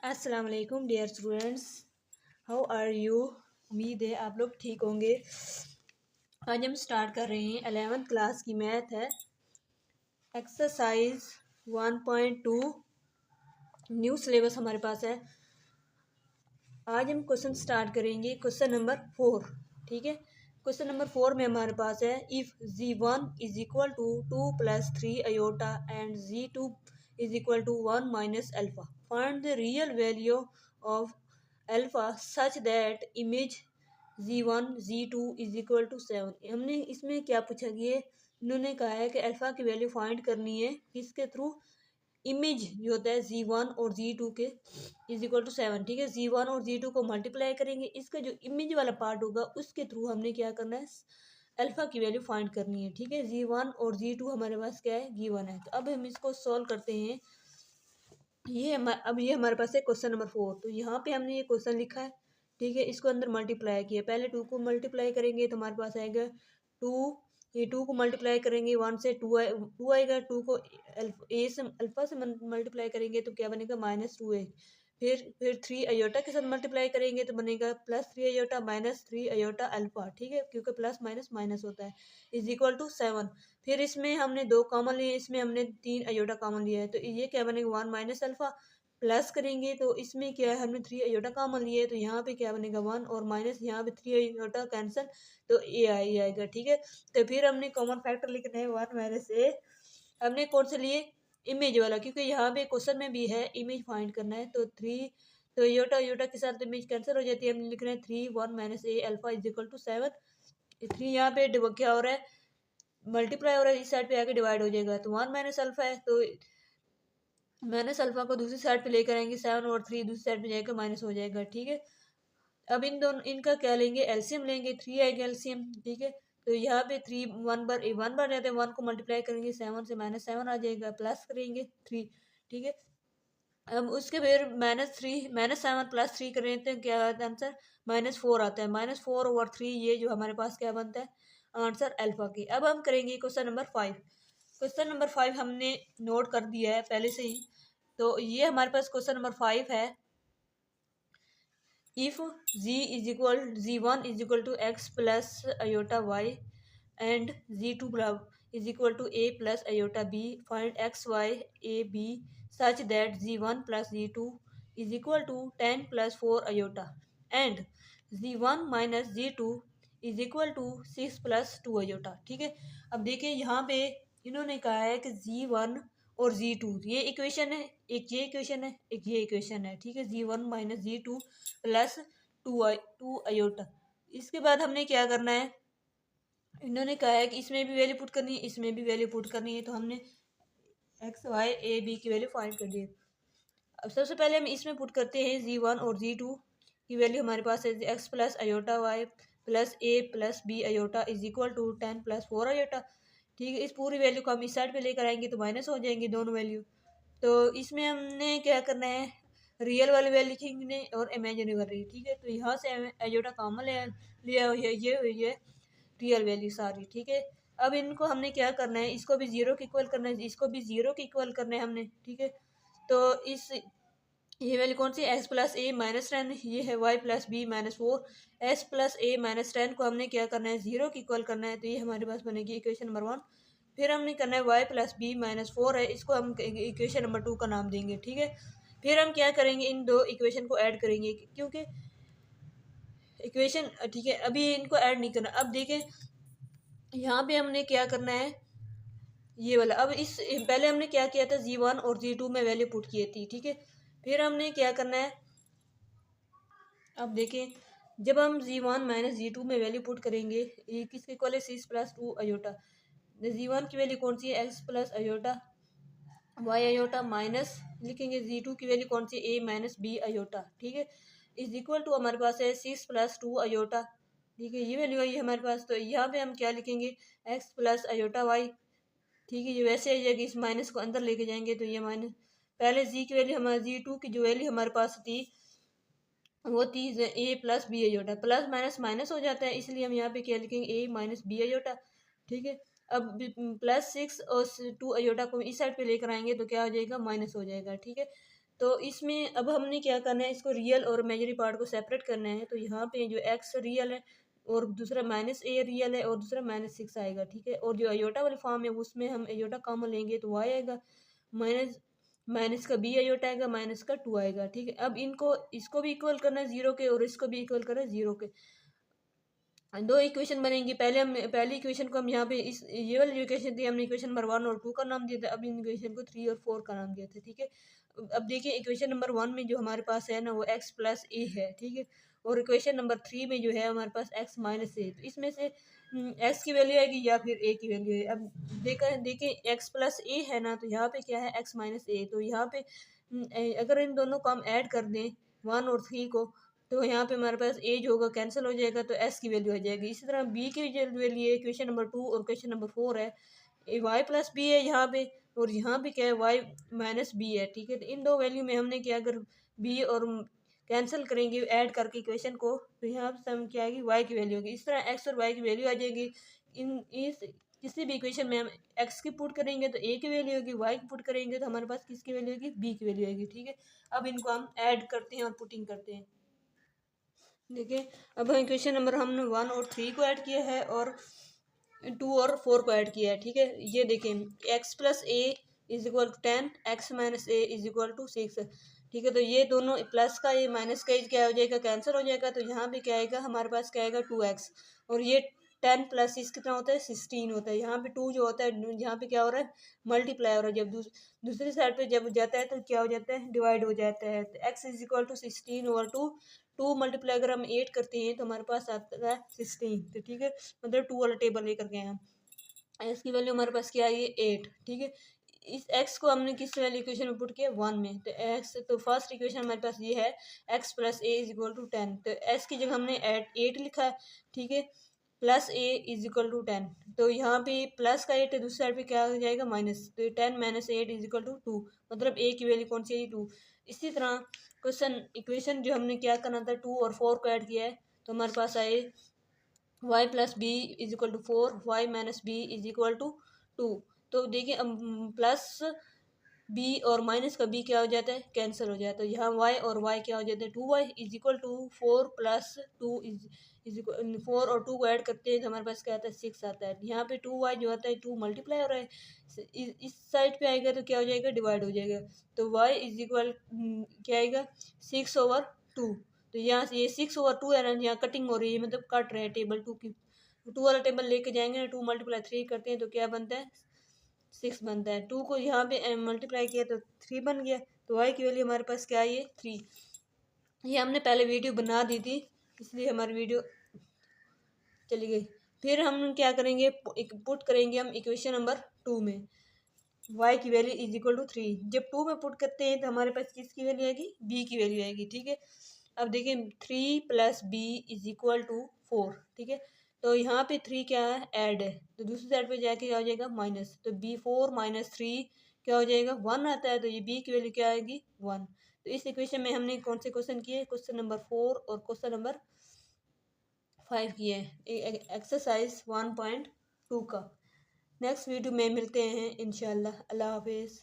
अस्सलाम वालेकुम dear students, how are you. उम्मीद है आप लोग ठीक होंगे। आज हम स्टार्ट कर रहे हैं 11th क्लास की मैथ है, एक्सरसाइज 1.2। न्यू सिलेबस हमारे पास है। आज हम क्वेश्चन स्टार्ट करेंगे क्वेश्चन नंबर 4। ठीक है, क्वेश्चन नंबर 4 में हमारे पास है if z1 is equal to 2 + 3 iota and z2 is equal to 1 minus alpha, find the real value of alpha such that image z1 z2 is equal to 7। हमने इसमें क्या पूछा कि इन्होंने कहा है कि अल्फ़ा की वैल्यू फाइंड करनी है किसके थ्रू, इमेज जो होता है z1 और z2 के इज इक्वल टू 7। ठीक है, z1 और z2 को मल्टीप्लाई करेंगे, इसका जो इमेज वाला पार्ट होगा उसके थ्रू हमने क्या करना है, अल्फा की वैल्यू फाइंड करनी है। ठीक है, z1 और z2 हमारे पास क्या है, गिवन है। तो अब हम इसको सॉल्व करते हैं। अब ये हमारे पास है क्वेश्चन नंबर 4। तो यहाँ पे हमने ये क्वेश्चन लिखा है। ठीक है, इसको अंदर मल्टीप्लाई किया, पहले 2 को मल्टीप्लाई करेंगे तो हमारे पास आएगा 2। ये 2 को मल्टीप्लाई करेंगे 1 से 2 आएगा। 2 को ए से अल्फा से मल्टीप्लाई करेंगे तो क्या बनेगा, -2a। फिर 3 अयोटा के साथ मल्टीप्लाई करेंगे तो बनेगा +3 अयोटा -3 अयोटा अल्फा। ठीक है, क्योंकि प्लस माइनस माइनस होता है, इज इक्वल टू 7। फिर इसमें हमने 2 कॉमन लिए, इसमें हमने 3 अयोटा कॉमन लिया है तो ये क्या बनेगा, 1 माइनस अल्फा। प्लस करेंगे तो इसमें क्या है, हमने 3 अयोटा कॉमन लिए है तो यहाँ पे क्या बनेगा 1, और माइनस यहाँ पे 3 अयोटा कैंसिल तो ए आएगा। ठीक है, तो फिर हमने कॉमन फैक्टर लिखना है 1 माइनस ए। हमने कौन से लिए, इमेज वाला, क्योंकि यहाँ पे क्वेश्चन में भी है इमेज फाइंड करना है। तो 3, तो योटा योटा के साथ इमेज कैंसिल हो जाती है। हम लिख रहे हैं 3 1 minus a alpha is equal to 7। 3 यहाँ पे क्या हो रहा है, मल्टीप्लाई हो रहा है, इस साइड पे आके डिवाइड हो जाएगा तो 1 माइनस अल्फा है, तो माइनस अल्फा को दूसरी साइड पे लेकर आएंगे, 7 और 3 दूसरी साइड पे जाकर माइनस हो जाएगा। ठीक है, अब इन दोनों इनका क्या लेंगे, एलसीएम लेंगे, 3 आएगा एलसीएम। ठीक है, तो यहाँ पे 3 1 बार जाते हैं, 1 को मल्टीप्लाई करेंगे 7 से, -7 आ जाएगा, प्लस करेंगे 3। ठीक है, अब उसके फिर -7 + 3 करें तो क्या आता है आंसर, -4 आता है। -4/3 ये जो हमारे पास क्या बनता है आंसर अल्फा की। अब हम करेंगे क्वेश्चन नंबर 5। क्वेश्चन नंबर 5 हमने नोट कर दिया है पहले से ही। तो ये हमारे पास क्वेश्चन नंबर 5 है, if z1 is equal to x plus iota y and z2 is equal to a plus iota b, find x y a b such that z1 plus z2 is equal to 10 plus 4 iota and z1 minus z2 is equal to 6 plus 2 iota। ठीक है, अब देखिए यहाँ पे इन्होंने कहा है कि z1 और z2 ये इक्वेशन है, एक ये इक्वेशन है, एक ये इक्वेशन है। ठीक है, z1 minus z2 plus 2 aorta. इसके बाद हमने क्या करना है, इन्होंने कहा है कि इसमें भी वैल्यू पुट करनी है, इसमें भी वैल्यू पुट करनी है। तो हमने एक्स वाई ए बी की वैल्यू फाइंड कर दी है। अब सबसे पहले हम इसमें पुट करते हैं z1 और z2 की वैल्यू। हमारे पास है x plus iota y plus a plus b iota is equal to 10 + 4 iota. ठीक है, इस पूरी वैल्यू को हम इस साइड पे लेकर आएंगे तो माइनस हो जाएंगी दोनों वैल्यू। तो इसमें हमने क्या करना है, रियल वाली वैल्यू लिखेंगे और इमेजिनरी वाली। ठीक है, तो यहाँ से अयोटा कॉमन लिया हुई है, ये हुई है रियल वैल्यू सारी। ठीक है, अब इनको हमने क्या करना है, इसको भी 0 के इक्वल करना है, इसको भी 0 के इक्वल करना है हमने। ठीक है, तो इस ये वैल्यू कौन सी, x प्लस ए माइनस 10, ये है y plus B -4। x plus A minus 10 को हमने क्या करना है, 0 की इक्वल करना है, तो ये हमारे पास बनेगी इक्वेशन नंबर 1। फिर हमने करना है y प्लस बी -4 है, इसको हम इक्वेशन नंबर 2 का नाम देंगे। ठीक है, फिर हम क्या करेंगे, इन दो इक्वेशन को ऐड करेंगे, क्योंकि इक्वेशन ठीक है अभी इनको ऐड नहीं करना। अब देखें यहाँ पे हमने क्या करना है, ये वाला, अब इस पहले हमने क्या किया था, z1 और z2 में वैल्यू पुट की थी। ठीक है, फिर हमने क्या करना है, अब देखें जब हम z1 माइनस z2 में वैल्यू पुट करेंगे, ये किसके इक्वल है, 6 + 2 अयोटा। z1 की वैल्यू कौन सी है, x plus iota y iota, minus लिखेंगे z2 की वैल्यू कौन सी, a माइनस b अयोटा। ठीक है, इज इक्वल टू हमारे पास है 6 + 2 अयोटा। ठीक है, ये वैल्यू आई है हमारे पास। तो यहाँ पे हम क्या लिखेंगे, x प्लस अयोटा y। ठीक है, ये वैसे आ जाएगी, इस माइनस को अंदर लेके जाएंगे तो ये माइनस, पहले जी की वैल्यू हमारे z2 की जो वैल्यू हमारे पास थी वो थी a plus b iota, plus minus minus हो जाता है, इसलिए हम यहाँ पे क्या लिखेंगे, a माइनस बी अयोटा। ठीक है, अब +6 और 2 अयोटा को इस साइड पे लेकर आएंगे तो क्या हो जाएगा, माइनस हो जाएगा। ठीक है, तो इसमें अब हमने क्या करना है, इसको रियल और इमेजिनरी पार्ट को सेपरेट करना है। तो यहाँ पे जो एक्स रियल है और दूसरा माइनस ए रियल है और दूसरा -6 आएगा, ठीक है। और जो अयोटा वाली फॉर्म है उसमें हम अयोटा कॉमन लेंगे तो वाई आएगा, माइनस माइनस का बी अयोटा आएगा, माइनस का 2 आएगा, ठीक है। अब इनको इसको भी इक्वल करना है 0 के और इसको भी इक्वल करना है 0 के। दो इक्वेशन बनेंगी। पहली इक्वेशन को हम यहाँ पे इस ये वाली इक्वेशन थी, हमने इक्वेशन नंबर 1 और 2 का नाम दिया था। अब इन इक्वेशन को 3 और 4 का नाम दिया था, ठीक है। अब देखिए इक्वेशन नंबर 1 में जो हमारे पास है ना वो x प्लस ए है, ठीक है। और इक्वेशन नंबर 3 में जो है हमारे पास x माइनस ए। तो इसमें से x की वैल्यू आएगी या फिर a की वैल्यू है। अब देखिए x प्लस ए है ना, तो यहाँ पे क्या है x माइनस ए। तो यहाँ पे अगर इन दोनों को हम ऐड कर दें 1 और 3 को, तो यहाँ पे हमारे पास ए जो होगा कैंसिल हो जाएगा, तो एस की वैल्यू आ जाएगी। इसी तरह बी की वैल्यू है क्वेश्चन नंबर 2 और क्वेश्चन नंबर 4 है, वाई प्लस बी है यहाँ पे, और यहाँ पे क्या है वाई माइनस बी है, ठीक है। तो इन दो वैल्यू में हमने क्या, अगर बी और कैंसिल करेंगे ऐड करके इक्वेशन को, तो यहाँ पे हम क्या आएगी वाई की वैल्यू होगी। इस तरह एक्स और वाई की वैल्यू आ जाएगी। इस किसी भी इक्वेशन में हम एक्स की पुट करेंगे तो ए की वैल्यू होगी, वाई की पुट करेंगे तो हमारे पास किसकी वैल्यू होगी, बी की वैल्यू आएगी, ठीक है। अब इनको हम ऐड करते हैं और पुटिंग करते हैं। देखिए अब हम क्वेश्चन नंबर हमने 1 और 3 को ऐड किया है और 2 और 4 को ऐड किया है, ठीक है। ये देखें x plus a is equal to 10, x minus a is equal to 6, ठीक है। तो ये दोनों प्लस का ये माइनस का क्या हो जाएगा, कैंसिल हो जाएगा। तो यहाँ पे क्या आएगा, हमारे पास क्या आएगा 2x, और ये 10 प्लस 6 कितना होता है 16 होता है। यहाँ पे 2 जो होता है यहाँ पे क्या हो रहा है, मल्टीप्लाई हो रहा है। जब दूसरी साइड पे जब जाता है तो क्या हो जाता है, डिवाइड हो जाता है। तो x is equal to 16 over 2 multiply अगर हम 8 करते हैं तो हमारे पास आता है 16, तो ठीक है। मतलब 2 वाला टेबल लेकर गए हम, एक्स की वैल्यू हमारे पास क्या है, ये 8, ठीक है। इस x को हमने किस वैल्यू इक्वेशन में पुट किया 1 में, तो x तो फर्स्ट इक्वेशन हमारे पास ये है x plus a is equal to 10। तो s की जगह हमने 8 लिखा है, ठीक है, plus a is equal to 10। तो यहाँ पे प्लस का 8 है, दूसरी साइड पे क्या हो जाएगा माइनस, तो 10 माइनस 8 इज इक्वल टू 2, मतलब a की वैल्यू कौन सी है 2। इसी तरह क्वेश्चन इक्वेशन जो हमने क्या करना था 2 और 4 को ऐड किया है, तो हमारे पास आए y plus b is equal to 4, y minus b is equal to 2। तो देखिए प्लस बी और माइनस का बी क्या हो जाता है, कैंसिल हो जाता है। तो यहाँ y और y क्या हो जाता है, 2y is equal to 4 plus 2 is equal 4 और 2 को ऐड करते हैं तो हमारे पास क्या आता है 6 आता है। यहाँ पे 2y जो आता है 2 मल्टीप्लाई हो रहा है, इस साइड पे आएगा तो क्या हो जाएगा, डिवाइड हो जाएगा। तो y इज इक्वल क्या आएगा 6 ओवर 2। तो यहाँ से ये 6 ओवर 2 है ना, यहाँ कटिंग हो रही है, मतलब कट रहे हैं टेबल 2 की। 2 वाला टेबल लेके जाएंगे ना, 2 मल्टीप्लाई 3 करते हैं तो क्या बनता है 6 बनता है। 2 को यहाँ पे मल्टीप्लाई किया तो 3 बन गया। तो y की वैल्यू हमारे पास क्या है, ये 3। ये हमने पहले वीडियो बना दी थी, इसलिए हमारी वीडियो चली गई। फिर हम क्या करेंगे, पुट करेंगे हम इक्वेशन नंबर 2 में y की वैल्यू इज इक्वल टू 3। जब 2 में पुट करते हैं तो हमारे पास किसकी वैल्यू आएगी, b की वैल्यू आएगी, ठीक है। अब देखिए 3 plus b is equal to 4, ठीक है। तो यहाँ पे 3 क्या है, ऐड है, तो दूसरी साइड पे जाके क्या हो जाएगा माइनस। तो बी 4 माइनस 3 क्या हो जाएगा 1 आता है, तो ये b की वैल्यू क्या आएगी 1। तो इस इक्वेशन में हमने कौन से क्वेश्चन किए, क्वेश्चन नंबर 4 और क्वेश्चन नंबर 5 किए हैं एक्सरसाइज 1.2 का। नेक्स्ट वीडियो में मिलते हैं इंशाल्लाह। अल्लाह हाफिज़।